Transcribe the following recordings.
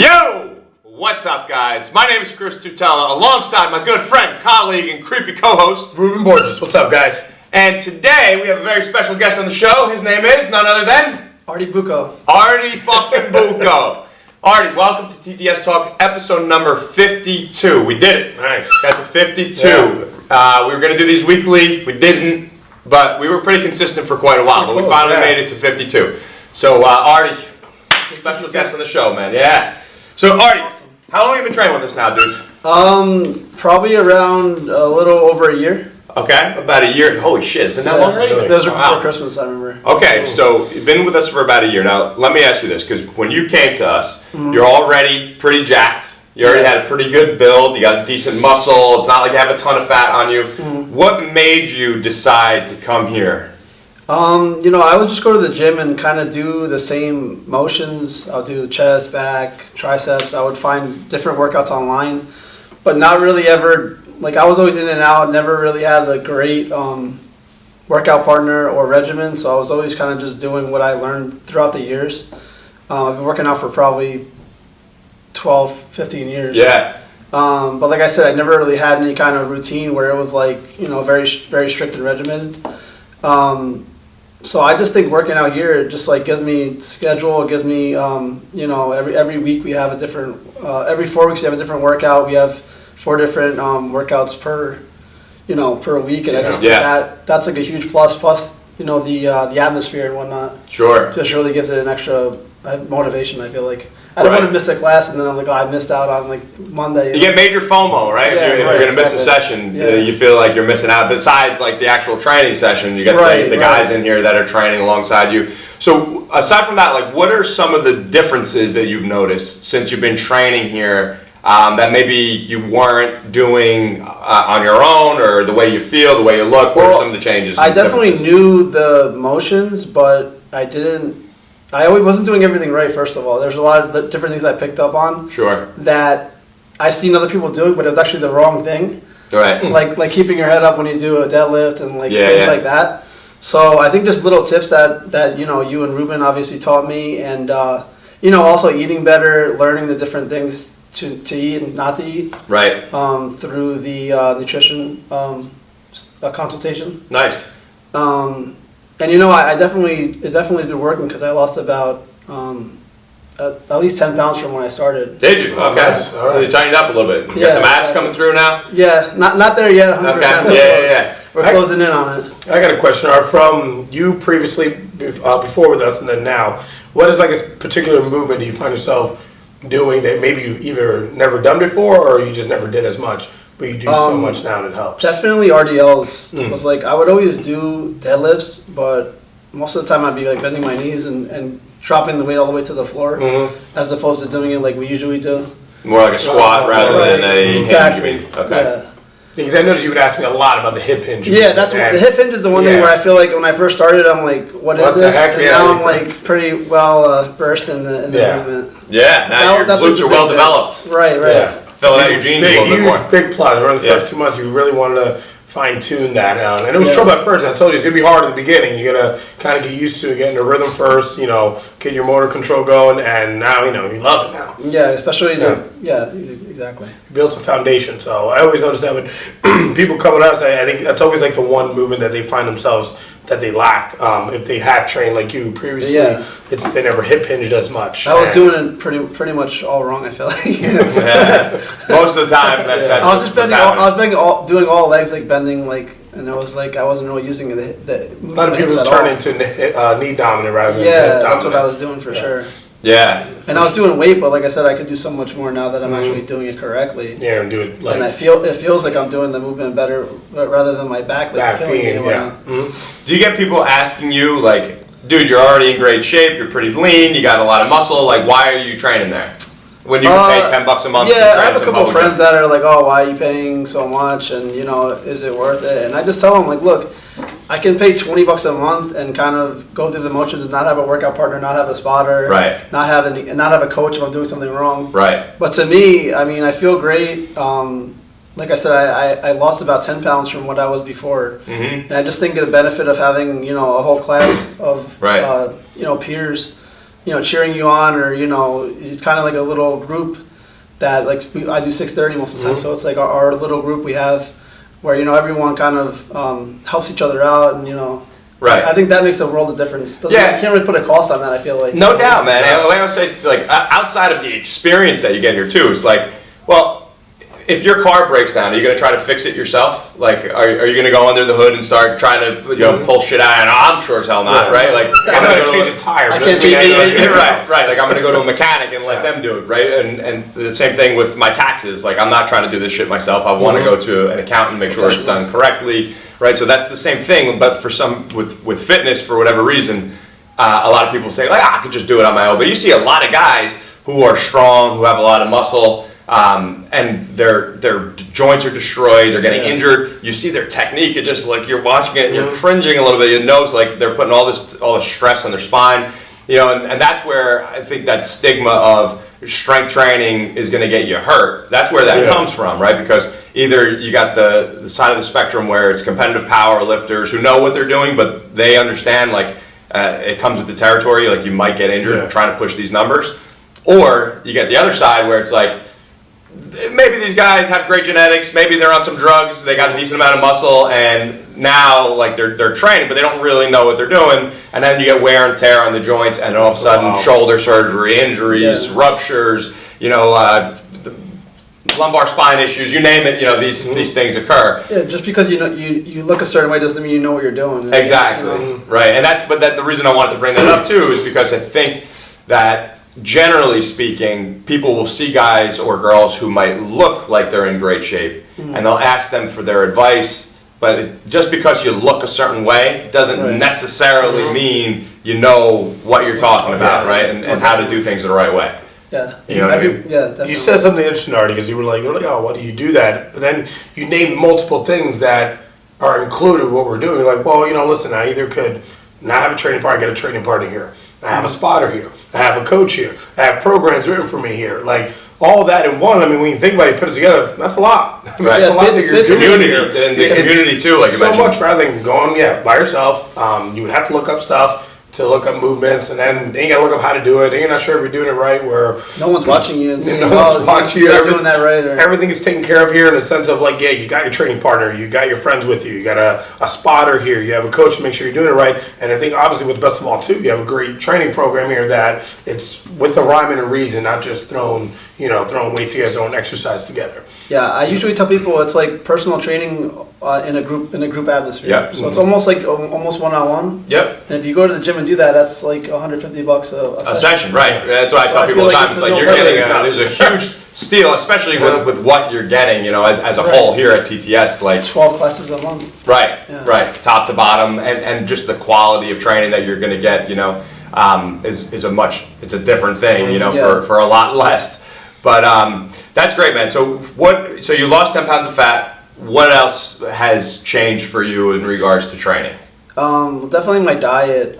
Yo! What's up, guys? My name is Chris Tutela, alongside my good friend, colleague, and creepy co-host, Ruben Borges. What's up, guys? And today we have a very special guest on the show. His name is none other than Arty Bucco. Arty fucking Bucco. Arty, welcome to TTS Talk, episode number 52. We did it. Nice. Got to 52. Yeah. We were going to do these weekly. We didn't, but we were pretty consistent for quite a while. But we finally made it to 52. So, Arty, special guest on the show, man. Yeah. So, Arty, how long have you been training with us now, dude? Probably around a little over a year. Okay, about a year. Holy shit, it's been that long already? Those were before Christmas, I remember. Okay, so you've been with us for about a year. Now, let me ask you this, because when you came to us, you're already pretty jacked. You already had a pretty good build. You got decent muscle. It's not like you have a ton of fat on you. What made you decide to come here? I would just go to the gym and kind of do the same motions. I'll do chest, back, triceps. I would find different workouts online, but not really ever, like I was always in and out, never really had a great workout partner or regimen, so I was always kind of just doing what I learned throughout the years. I've been working out for probably 12, 15 years. Yeah. But like I said, I never really had any kind of routine where it was like, very, very strict and regimented. So I just think working out here, it just like gives me schedule. It gives me, every week we have a different, every 4 weeks we have a different workout. We have 4 different workouts per week. And I just think that's like a huge plus. Plus, the atmosphere and whatnot. Sure. Just really gives it an extra motivation, I feel like. I don't want to miss a class and then I'm like, I missed out on like Monday. You get major FOMO, right? Yeah, if you're going to miss a session, you feel like you're missing out. Besides like the actual training session, you get the guys in here that are training alongside you. So aside from that, like what are some of the differences that you've noticed since you've been training here that maybe you weren't doing on your own, or the way you feel, the way you look? What are some of the changes? I definitely knew the motions, but I always wasn't doing everything right, first of all. There's a lot of different things I picked up on. Sure. That I seen other people doing, but it was actually the wrong thing. Right. Like keeping your head up when you do a deadlift and things like that. So I think just little tips that you and Ruben obviously taught me, and also eating better, learning the different things to eat and not to eat. Right. Through the nutrition consultation. Nice. And it definitely been working, because I lost about at least 10 pounds from when I started. Did you? Okay. Nice. All right. You tightened up a little bit. You got some abs coming through now? Yeah, not there yet, 100%. Okay. Yeah. We're closing in on it. I got a question. From you previously, before with us and then now, what is like a particular movement do you find yourself doing that maybe you've either never done before or you just never did as much, but you do so much now and it helps? Definitely RDLs. Was like, I would always do deadlifts, but most of the time I'd be like bending my knees and dropping the weight all the way to the floor, as opposed to doing it like we usually do. More like a squat rather than a hinge, you mean? Okay. Yeah. Because I noticed you would ask me a lot about the hip hinge. Yeah, that's the hip hinge is the one thing where I feel like when I first started, I'm like, what is this? Heck? And now I'm like pretty well versed in the movement. Yeah, now your glutes are well developed. Right. Yeah. Filling out your jeans a little bit more. Big plus. Around the first 2 months, you really wanted to fine-tune that out. And it was trouble at first. I told you, it's going to be hard at the beginning. You got to kind of get used to it, get in the rhythm first, get your motor control going, and now, you love it now. Yeah, especially, exactly. You built a foundation. So I always notice that when people come with us, I think that's always like the one movement that they find themselves that they lacked. If they have trained like you previously, they never hip hinged as much. I was doing it pretty much all wrong, I feel like. Most of the time, I was doing all legs, like bending, and I was like, I wasn't really using the a lot of people turn into knee dominant rather than hip dominant. That's what I was doing for sure. Yeah. And I was doing weight, but like I said, I could do so much more now that I'm actually doing it correctly. Yeah, and do it like. And it feels like I'm doing the movement better rather than my back killing me. Do you get people asking you like, dude, you're already in great shape, you're pretty lean, you got a lot of muscle, like why are you training there? When you can pay $10 a month. Yeah, I have a couple friends that are like, oh, why are you paying so much? And is it worth it? And I just tell them like, look, I can pay $20 a month and kind of go through the motions and not have a workout partner, not have a spotter, not have a coach if I'm doing something wrong. Right. But to me, I mean, I feel great. Like I said, I lost about 10 pounds from what I was before, and I just think of the benefit of having a whole class of peers cheering you on, or it's kind of like a little group that I do 6:30 most of the time, so it's like our little group we have where everyone kind of helps each other out, and Right. I think that makes a world of difference. You can't really put a cost on that. I feel like no doubt, man. And I always say, like, outside of the experience that you get here too, it's like, well, if your car breaks down, are you going to try to fix it yourself? Like, are you going to go under the hood and start trying to pull shit out? And I'm sure as hell not, right? Like, I'm going to change a tire. I can't change it. Right. Like, I'm going to go to a mechanic and let them do it, right? And the same thing with my taxes. Like, I'm not trying to do this shit myself. I want to go to an accountant and make sure it's done correctly, right? So that's the same thing. But for some with fitness, for whatever reason, a lot of people say, like, I could just do it on my own. But you see a lot of guys who are strong, who have a lot of muscle. And their joints are destroyed. They're getting injured. You see their technique. It's just like you're watching it and you're cringing a little bit. You know, it's like they're putting all this stress on their spine. And that's where I think that stigma of strength training is going to get you hurt. That's where that comes from, right? Because either you got the side of the spectrum where it's competitive power lifters who know what they're doing, but they understand like it comes with the territory. Like you might get injured trying to push these numbers, or you get the other side where it's like, maybe these guys have great genetics, maybe they're on some drugs, they got a decent amount of muscle, and now like they're training, but they don't really know what they're doing, and then you get wear and tear on the joints, and all of a sudden shoulder surgery, injuries, ruptures, lumbar spine issues, you name it, these things occur. Yeah, just because you look a certain way doesn't mean you know what you're doing. Exactly, right, and the reason I wanted to bring that up too is because I think that generally speaking, people will see guys or girls who might look like they're in great shape, and they'll ask them for their advice, but just because you look a certain way doesn't necessarily mean you know what you're talking about, right? And how to do things the right way. Yeah. You know what I mean? Yeah, definitely. You said something interesting, Arty, because you were like, oh, why do you do that? But then you named multiple things that are included what we're doing. You're like, well, listen, I either could not have a training partner, get a training partner here. I have a spotter here. I have a coach here. I have programs written for me here. Like, all that in one, I mean, when you think about it, put it together, that's a lot. I mean, Right. That's a lot that you're doing community, here. and the community too, like you so mentioned. much rather than going, by yourself. You would have to look up stuff to look up movements, and then you got to look up how to do it. And you're not sure if you're doing it right. Where no one's watching you and saying, no one's watching you. You're not doing that right. Or... Everything is taken care of here in the sense of like, you got your training partner, you got your friends with you, you got a spotter here, you have a coach to make sure you're doing it right. And I think obviously with best of all too, you have a great training program here that it's with a rhyme and a reason, not just throwing weights together, throwing exercise together. Yeah, I usually tell people it's like personal training in a group atmosphere. Yep. So it's almost like almost one-on-one. Yep. And if you go to the gym and do that, that's like $150 a session, right? That's what I So tell I people feel all the like time. it's It's like a you're no-brainer. getting there's a huge steal, especially with what you're getting, as a whole here at TTS. Like 12 classes a month. right, Yeah. right, top to bottom, and just the quality of training that you're going to get, is it's a different thing, for a lot less. But that's great, man. So you lost 10 pounds of fat. What else has changed for you in regards to training? Definitely my diet.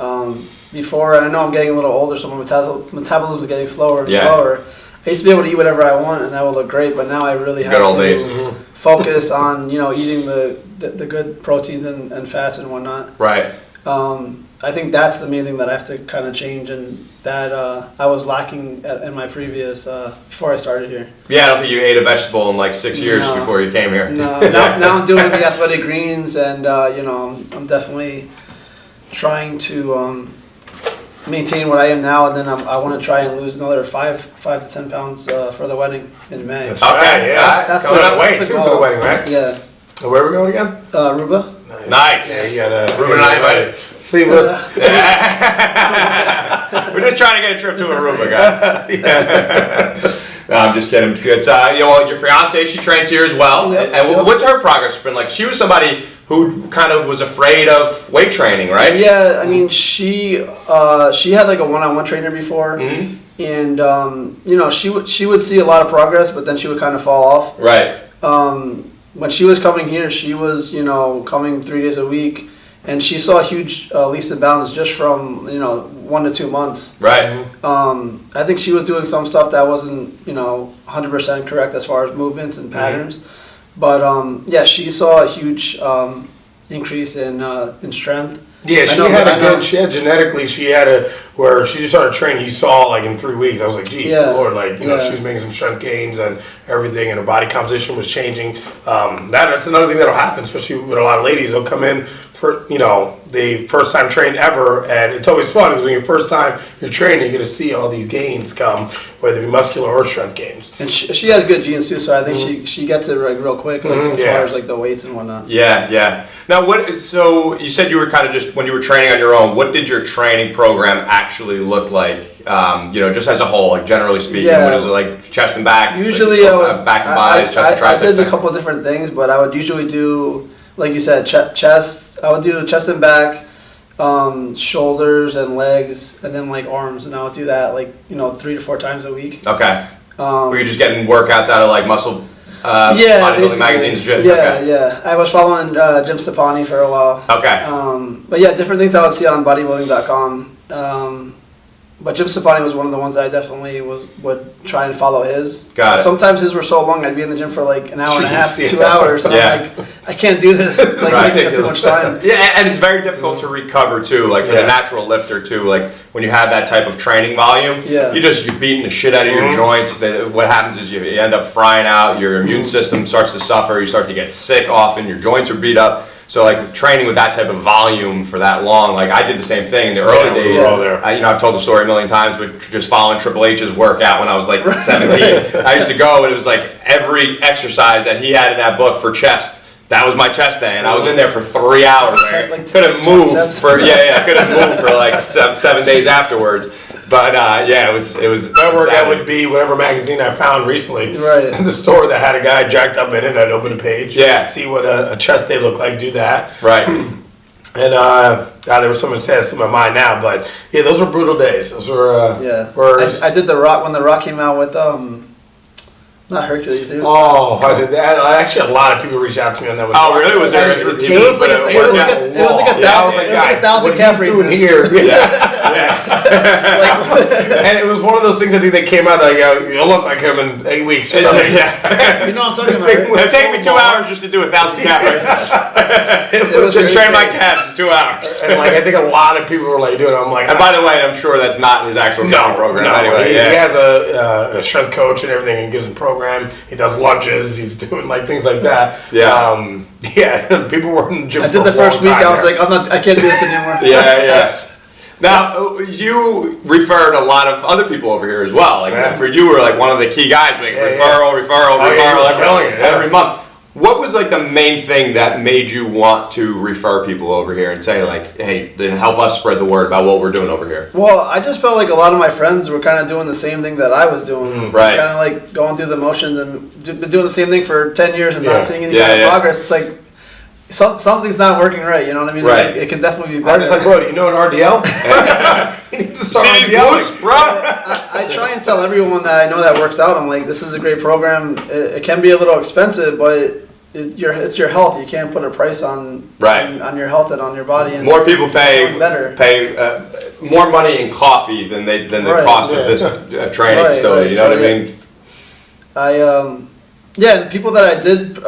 Before, I know I'm getting a little older, so my metabolism is getting slower and slower. I used to be able to eat whatever I want, and I would look great. But now I really have to focus on eating the good proteins and fats and whatnot. Right. I think that's the main thing that I have to kind of change, and that I was lacking in my previous before I started here. Yeah, I don't think you ate a vegetable in like 6 years before you came here. No, now I'm doing the athletic greens, and I'm definitely trying to maintain what I am now, and then I want to try and lose another 5 to 10 pounds for the wedding in May. That's right, yeah. That's Coming up the way too for the goal. wedding, right? Yeah. So where are we going again? Aruba. Nice. Yeah, you got Ruben and I invited. Sleeveless. We're just trying to get a trip to Aruba, guys. No, I'm just kidding. It's, your fiance, she trains here as well. Yep. And what's her progress been like? She was somebody who kind of was afraid of weight training, right? Yeah, I mean, she had like a one-on-one trainer before, and she would see a lot of progress, but then she would kind of fall off. Right. When she was coming here, she was coming 3 days a week, and she saw huge leaps and bounds just from 1 to 2 months. Right. I think she was doing some stuff that wasn't 100% correct as far as movements and patterns, but she saw a huge increase in strength. Yeah, she had genetically, where she just started training, you saw like in 3 weeks, I was like, geez, Lord, like, you know, she was making some strength gains and everything, and her body composition was changing. That's another thing that'll happen, especially with a lot of ladies. They'll come in for, you know, the first time trained ever, and it's always fun because when you're first time you're training, you get to see all these gains come, whether it be muscular or strength gains. And she has good genes too, so I think she gets it like real quick, like, as far as like the weights and whatnot. Yeah. Now, so you said you were kind of just, when you were training on your own, what did your training program actually look like? You know, just as a whole, like generally speaking, what is it like? Chest and back? Usually, back and buys, chest and triceps. I did a couple of different things, but I would usually do, like you said, chest. I would do chest and back, shoulders and legs, and then like arms, and I would do that like, you know, 3 to 4 times a week. Okay. Were you just getting workouts out of like muscle bodybuilding magazines? Yeah. I was following Jim Stepani for a while. Okay. But yeah, different things I would see on bodybuilding.com. But Jim Stepani was one of the ones that I definitely would try and follow his. Got it. Sometimes his were so long, I'd be in the gym for like an hour and a half, 2 hours. And I'm like, I can't do this. It's like taking too much time. Yeah, and it's very difficult to recover too, like for the natural lifter too, like when you have that type of training volume, you're beating the shit out of your joints. What happens is you end up frying out, your immune system starts to suffer, you start to get sick often, your joints are beat up. So like training with that type of volume for that long, like I did the same thing in the early days. You know, I've told the story a million times, but just following Triple H's workout when I was like 17. I used to go and it was like every exercise that he had in that book for chest. That was my chest day, and I was in there for 3 hours. I couldn't move for like 7 days afterwards. But it was. My workout would be whatever magazine I found recently in the store that had a guy jacked up in it. I'd open a page, see what a chest day looked like, do that, and there was something that says in my mind now, but yeah, those were brutal days. Those were I did The Rock when The Rock came out with not Hercules, dude. Oh, I did that. Actually, a lot of people reached out to me on that one. Oh, really? Was there a routine? It was like 1,000 calf raises here. And it was one of those things. I think they came out like, you'll look like him in 8 weeks. Or something. You know what I'm talking about? It took me 2 hours just to do 1,000 calf raises. It was just train my calves in 2 hours. And like I think a lot of people were like doing it. I'm like, and by the way, I'm sure that's not his actual training program. No, anyway, he has a strength coach and everything, and gives him program. He does lunges. He's doing like things like that. People were in the gym. I did the first week. I was like, I can't do this anymore. Now you referred a lot of other people over here as well. Like for you were like one of the key guys making referral every month. What was like the main thing that made you want to refer people over here and say like, hey, then help us spread the word about what we're doing over here? Well, I just felt like a lot of my friends were kind of doing the same thing that I was doing. Right. Kind of like going through the motions and been doing the same thing for 10 years and not seeing any kind of progress. It's like something's not working right, you know what I mean? Right. Like, it can definitely be better. Arty's like, bro, do you know an RDL? You need to start RDL, bro. I try and tell everyone that I know that works out, I'm like, this is a great program. It can be a little expensive, but it's your health. You can't put a price on your health and on your body. And more people pay more money in coffee than the cost of this training facility. You know what I mean? And people that I did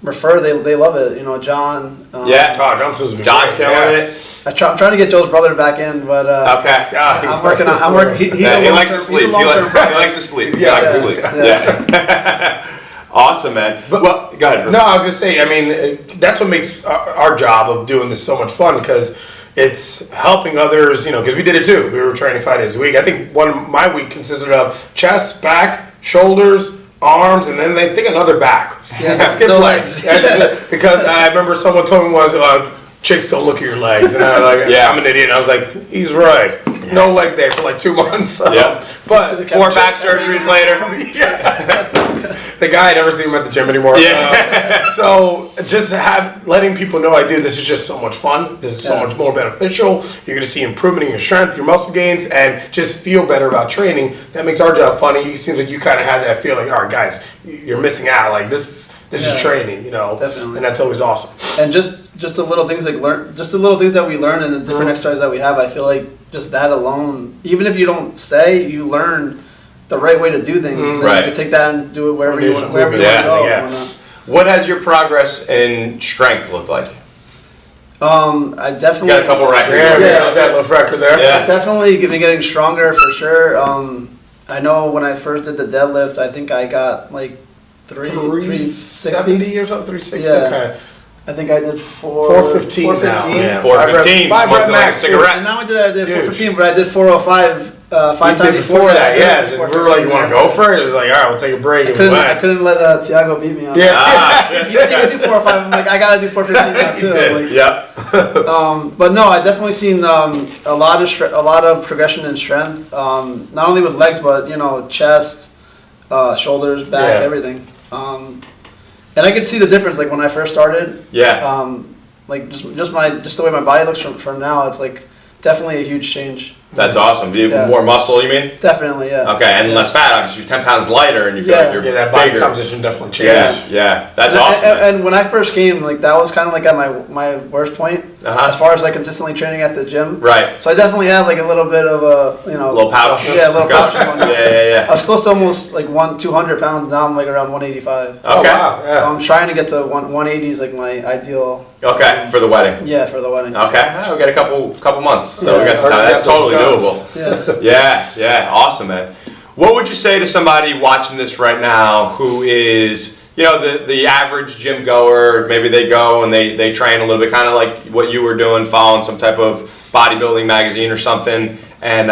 refer, they love it. You know, John. John's killing it. I'm trying to get Joe's brother back in, but I'm working on. He likes to sleep. He likes to sleep. He likes to sleep. Yeah. Awesome, man. But, well, go ahead. No, I was just saying, I mean, that's what makes our job of doing this so much fun, because it's helping others, you know, because we did it too. We were training 5 days a week. I think my week consisted of chest, back, shoulders, arms, and then I think another back. Skip legs. Because I remember someone told me once, chicks don't look at your legs. And I was like, I'm an idiot. And I was like, he's right. No leg day for like 2 months. But 4 back surgeries later. The guy, I never see him at the gym anymore. So just letting people know this is just so much fun. This is so much more beneficial. You're going to see improvement in your strength, your muscle gains, and just feel better about training. That makes our job funny. It seems like you kind of have that feeling, all right, guys, you're missing out. Like this is training, you know. Definitely. And that's always awesome. And just the little things that we learn and the different exercises that we have, I feel like just that alone, even if you don't stay, you learn the right way to do things. And then you can take that and do it wherever you want to go. What has your progress in strength looked like? I definitely You got a couple records. Yeah, that little record there. Yeah. definitely been getting stronger for sure. I know when I first did the deadlift, I think I got like 360 370 or something, 360. Yeah. Okay. I think I did 415 now. 415. Yeah. 415, Five smoked rep it like a max, cigarette. And not only did I did Huge. 415, but I did 405 5 You times did before that, yeah. did We were like, you want to go for it? It was like, all right, we'll take a break. I And we couldn't went. let Tiago beat me on Yeah. Ah, that. If you think I do 4 or 5, I'm like, I gotta do 415 now You too. did. Like, Yep. but no, I definitely seen a lot of progression in strength. Not only with legs, but chest, shoulders, back, Yeah. everything. And I could see the difference. Like when I first started, Yeah. like just the way my body looks from now, it's like definitely a huge change. That's awesome. You Yeah. more muscle, you mean? Definitely, yeah. Okay, and Yeah. less fat. Obviously, you're 10 pounds lighter, and you feel Yeah. like you're Yeah, that body bigger. composition definitely changed. Yeah, yeah. That's and, awesome. and, and when I first came, like that was kind of like at my worst point Uh-huh. as far as like consistently training at the gym. Right. So I definitely had like a little bit of a Little pouch. Yeah, a little pouch. Gotcha. going on. Yeah. I was close to almost like 200 pounds. Now I'm like around 185. Oh, Okay. wow. So Yeah. I'm trying to get to 180 is like my ideal. Okay, for the wedding. Yeah, for the wedding. Okay, well, we got a couple months, so we Yeah. got some time. That's totally doable. Yeah. Yeah, awesome, man. What would you say to somebody watching this right now who is, the average gym goer? Maybe they go and they train a little bit, kind of like what you were doing, following some type of bodybuilding magazine or something, and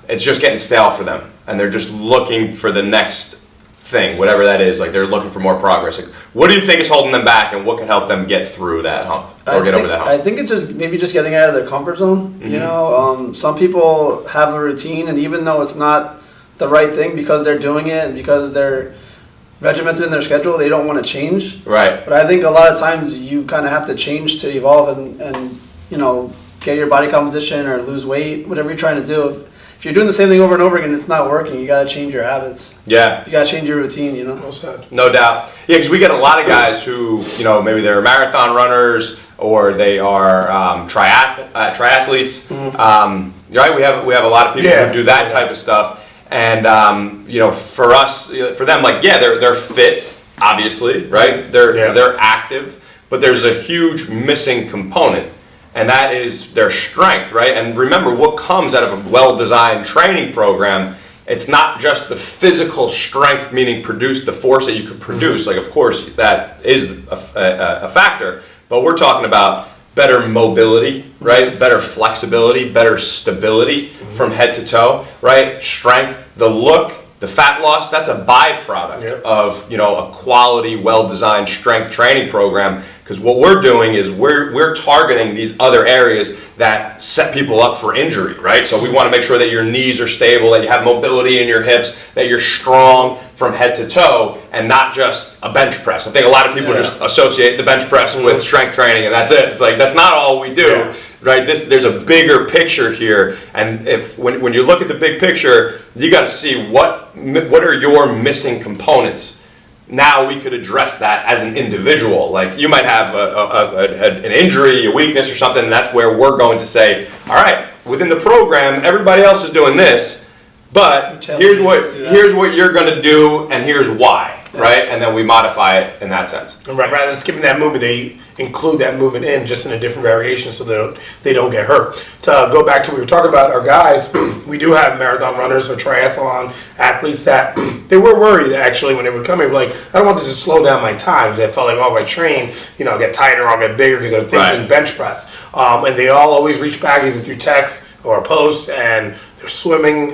it's just getting stale for them, and they're just looking for the next thing, whatever that is. Like they're looking for more progress. Like, what do you think is holding them back, and what could help them get through that hump or get over that hump? I think it's just getting out of their comfort zone. Mm-hmm. Some people have a routine, and even though it's not the right thing because they're doing it and because they're regimented in their schedule, they don't want to change. Right. But I think a lot of times you kind of have to change to evolve and get your body composition or lose weight, whatever you're trying to do. If you're doing the same thing over and over again, it's not working. You got to change your habits. Yeah. You got to change your routine. Well said. No doubt. Yeah, because we get a lot of guys who, maybe they're marathon runners or they are triathletes. Right? We have a lot of people who do that type of stuff. And, for us, for them, like, yeah, they're fit, obviously, right? They're active, but there's a huge missing component. And that is their strength, right? And remember, what comes out of a well-designed training program, it's not just the physical strength, meaning produce the force that you could produce. Like, of course, that is a factor. But we're talking about better mobility, right? Better flexibility, better stability from head to toe, right? Strength, the look, the fat loss, that's a byproduct of, a quality, well-designed strength training program. Because what we're doing is we're targeting these other areas that set people up for injury, right? So we want to make sure that your knees are stable, that you have mobility in your hips, that you're strong from head to toe, and not just a bench press. I think a lot of people just associate the bench press with strength training, and that's it. It's like, that's not all we do, right? There's a bigger picture here, and when you look at the big picture, you got to see what are your missing components. Now we could address that as an individual. Like you might have an injury, a weakness or something, and that's where we're going to say, all right, within the program, everybody else is doing this, but here's what you're going to do, and here's why, right? And then we modify it in that sense. Right. Rather than skipping that movement, they include that movement in just in a different variation so they don't get hurt. To go back to what we were talking about, our guys, we do have marathon runners or triathlon athletes that they were worried actually when they were coming, like, I don't want this to slow down my times. They felt like, oh, if I train, I'll get tighter, I'll get bigger because they're thinking bench press. And they all always reach back either through text or posts, and their swimming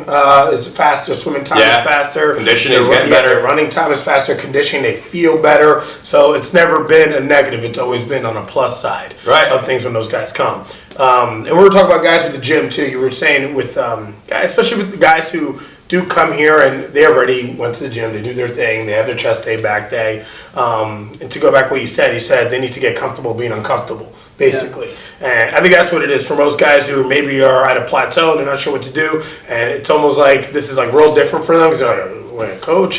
is faster, swimming time is faster. Conditioning is getting better. Their running time is faster, conditioning, they feel better. So it's never been a negative, it's always been on a plus side of things when those guys come. And we were talking about guys with the gym too. You were saying with guys, especially with the guys who do come here and they already went to the gym, they do their thing, they have their chest day, back day. And to go back to what you said they need to get comfortable being uncomfortable, basically. And I think that's what it is for most guys who maybe are at a plateau and they're not sure what to do. And it's almost like this is like real different for them because they're like, wait, coach,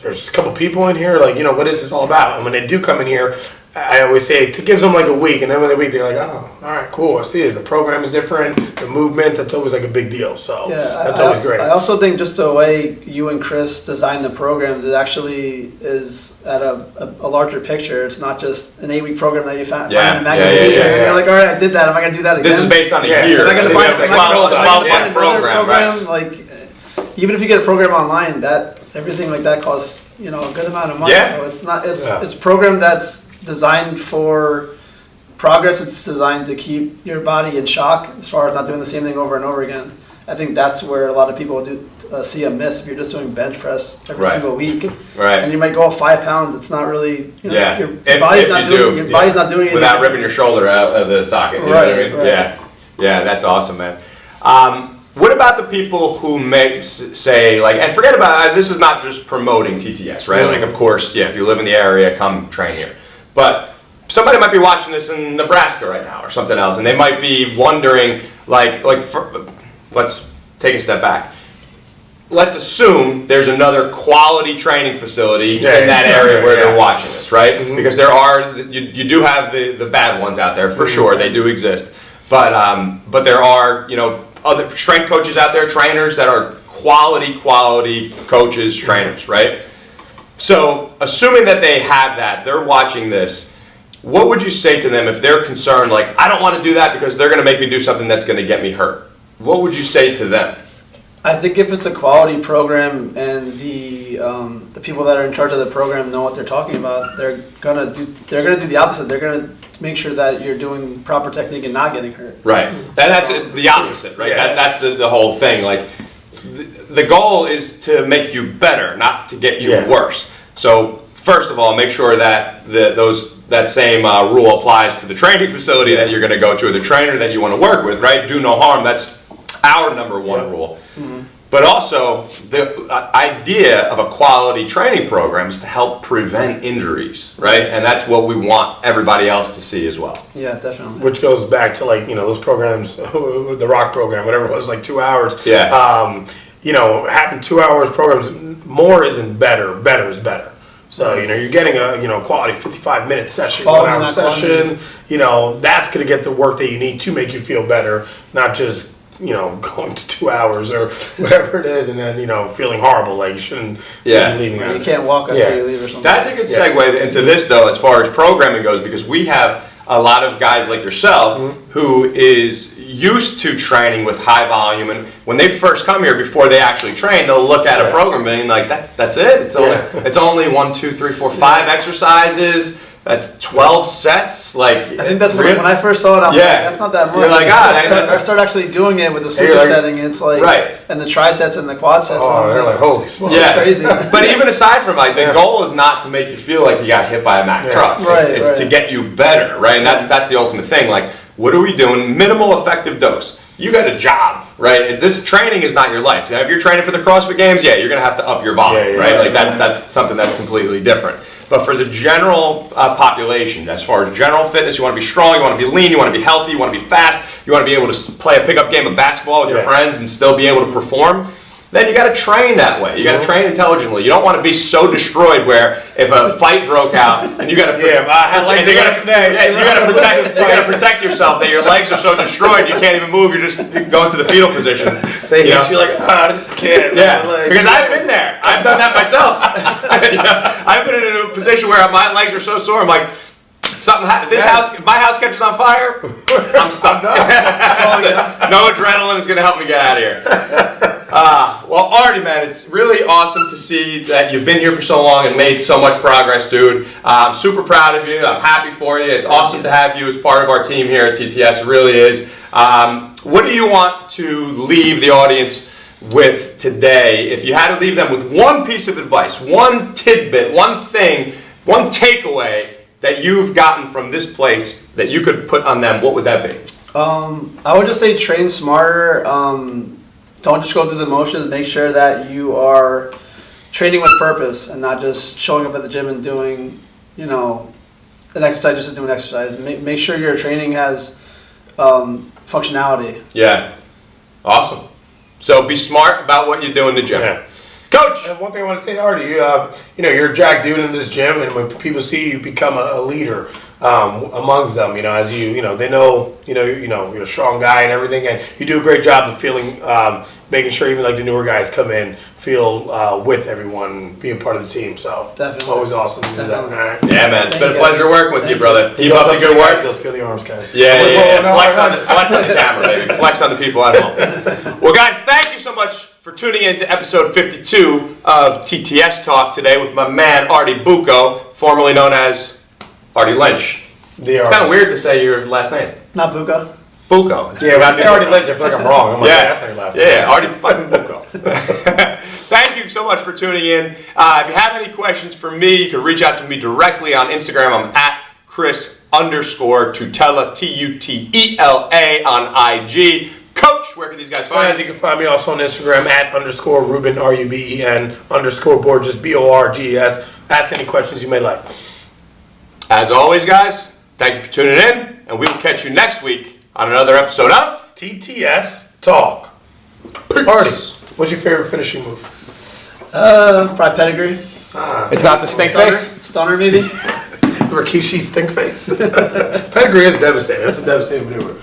there's a couple people in here, like, what is this all about? And when they do come in here, I always say to give them like a week, and then when the week they're like, oh, all right, cool. I see it. The program is different. The movement, that's always like a big deal. So that's always great. I also think just the way you and Chris design the programs, it actually is at a larger picture. It's not just an 8-week program that you find in a magazine. And you're like, all right, I did that. Am I going to do that again? This is based on a year. Am I going to find a 12-month program, right? Like, even if you get a program online, that everything like that costs a good amount of money. Yeah. So it's not it's a program that's designed for progress. It's designed to keep your body in shock as far as not doing the same thing over and over again. I think that's where a lot of people do see a miss. If you're just doing bench press every single week, and you might go up 5 pounds, it's not really your body's not doing it without ripping your shoulder out of the socket. You know what I mean? Yeah, that's awesome, man. What about the people who say, like, and forget about, this is not just promoting TTS, right? Like, of course, if you live in the area, come train here. But somebody might be watching this in Nebraska right now or something else, and they might be wondering, let's take a step back. Let's assume there's another quality training facility in that area where they're watching this, right? Because there are, you do have the bad ones out there, for sure, they do exist. But there are, other strength coaches out there, trainers that are quality coaches, trainers, right? So, assuming that they have that, they're watching this, what would you say to them if they're concerned, like, I don't want to do that because they're going to make me do something that's going to get me hurt? What would you say to them? I think if it's a quality program and the people that are in charge of the program know what they're talking about, they're gonna do the opposite. They're gonna make sure that you're doing proper technique and not getting hurt. Right. And that's the opposite, right? That's the whole thing. Like, the goal is to make you better, not to get you worse. So first of all, make sure that that same rule applies to the training facility that you're going to go to, or the trainer that you want to work with, right? Do no harm. That's our number one rule. But also, the idea of a quality training program is to help prevent injuries, right? And that's what we want everybody else to see as well. Yeah, definitely. Which goes back to, like, those programs, the rock program, whatever it was, like 2 hours. Yeah. Having 2 hours programs, more isn't better. Better is better. So, you're getting a quality 55-minute session, 1 hour session. That's going to get the work that you need to make you feel better, not just going to 2 hours or whatever it is, and then feeling horrible, like you shouldn't be leaving. You can't walk until you leave or something. That's a good segue into this, though, as far as programming goes, because we have a lot of guys like yourself who is used to training with high volume, and when they first come here, before they actually train, they'll look at a program being like, that's it. It's only 1, 2, 3, 4, 5 exercises. That's 12 sets. Like, I think that's when I first saw it. I'm like, that's not that much. You're like, I start actually doing it with the super setting, and it's like, and the tri-sets and the quad sets. Oh, they're like, holy smokes. It's crazy. But even aside from, like, the goal is not to make you feel like you got hit by a Mack truck. It's to get you better, right? And that's the ultimate thing. Like, what are we doing? Minimal effective dose. You got a job, right? This training is not your life. Now, if you're training for the CrossFit Games, you're going to have to up your volume, right? Like, that's something that's completely different. But for the general population, as far as general fitness, you want to be strong, you want to be lean, you want to be healthy, you want to be fast, you want to be able to play a pickup game of basketball with your friends and still be able to perform, then you got to train that way. You got to train intelligently. You don't want to be so destroyed where if a fight broke out and you got to you got to protect yourself, that your legs are so destroyed you can't even move. You're just going to the fetal position. They hit you like, I just can't. Because I've been there. I've done that myself. I've been in a position where my legs are so sore. I'm like, something my house catches on fire, I'm stuck. No adrenaline is going to help me get out of here. Well, Arty, man, it's really awesome to see that you've been here for so long and made so much progress, dude. I'm super proud of you. I'm happy for you. It's awesome to have you as part of our team here at TTS. It really is. What do you want to leave the audience with today? If you had to leave them with one piece of advice, one tidbit, one thing, one takeaway that you've gotten from this place that you could put on them, what would that be? I would just say train smarter. Don't just go through the motions. Make sure that you are training with purpose and not just showing up at the gym and doing, an exercise just to do an exercise. Make sure your training has functionality. Yeah. Awesome. So be smart about what you do in the gym. Yeah. Coach! And one thing I want to say to Arty, you're a jack dude in this gym, and when people see you become a leader, amongst them. As they know, you're a strong guy and everything, and you do a great job of feeling, making sure even like the newer guys come in, feel with everyone, being part of the team. So Definitely. always awesome to do that. Definitely. All right. Yeah, man. It's been a you, pleasure guys. working with you, brother. Keep Go up the good work. Those feel the arms, guys. Yeah. No, Flex on the camera, baby. Flex on the people at home. Well, guys, thank you so much for tuning in to episode 52 of TTS Talk today with my man Arty Bucco, formerly known as Arty Lynch. It's kind of weird to say your last name. Not Bucco. Bucco. Yeah, when I say Arty Lynch, I feel like I'm wrong. I'm like, that's not your last name. Yeah, Arty fucking Bucco. Thank you so much for tuning in. If you have any questions for me, you can reach out to me directly on Instagram. I'm at Chris_Tutela, Tutela on IG. Coach, where can these guys find Guys, you can find me also on Instagram at _Ruben, RUBEN, _Borges, BORGES. Ask any questions you may like. As always, guys, thank you for tuning in, and we will catch you next week on another episode of TTS Talk. Arty, what's your favorite finishing move? Probably pedigree. It's not the stink Stunner? face. Stunner, maybe. Rikishi stink face. Pedigree is devastating. That's a devastating maneuver.